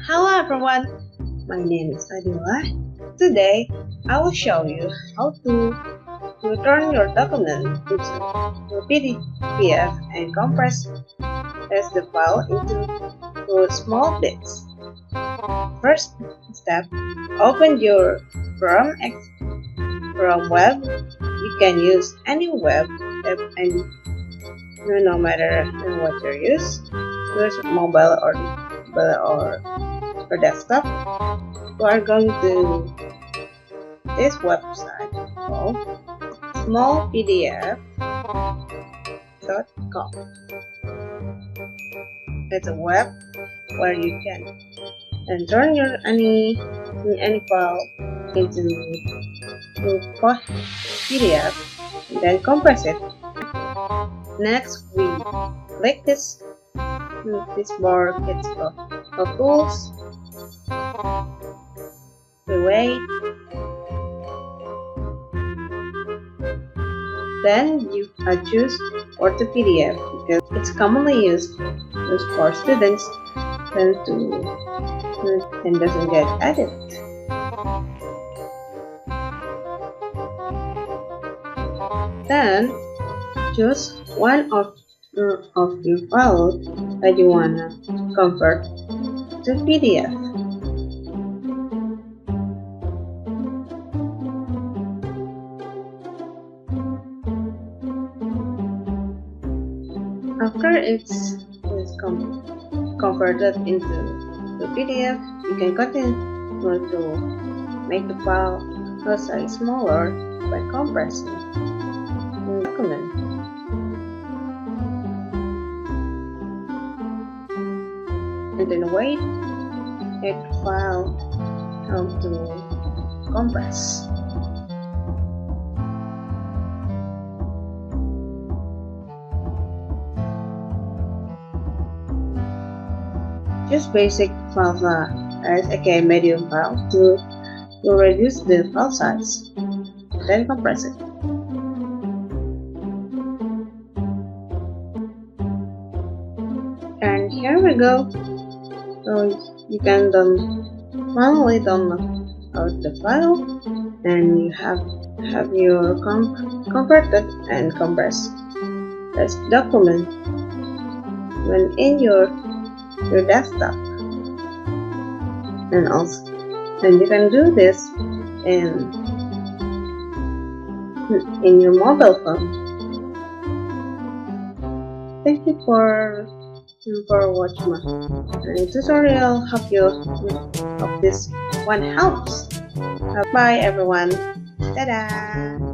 Hello everyone, my name is Adila. Today, I will show you how to turn your document into a PDF and compress the file into small bits. First step, open your Chrome web. You can use any web app and no matter what you use, mobile or desktop. We are going to this website called Smallpdf.com. It's a web where you can turn your any file into PDF and then compress it. Next, we click this bar. It's of tools. We wait. Then you choose Auto PDF because it's commonly used for students and doesn't get edited. Then choose one of your files that you wanna convert to PDF. After it's converted into the PDF, you can continue to make the file size smaller by compressing the document. And then wait for the file to compress. Just basic file as a medium file to reduce the file size, then compress it. And here we go. So you can manually download the file, and you have your converted and compressed this document when in your desktop. And you can do this in your mobile phone. Thank you for watching my tutorial. Hope this one helps. Bye everyone. Ta-da!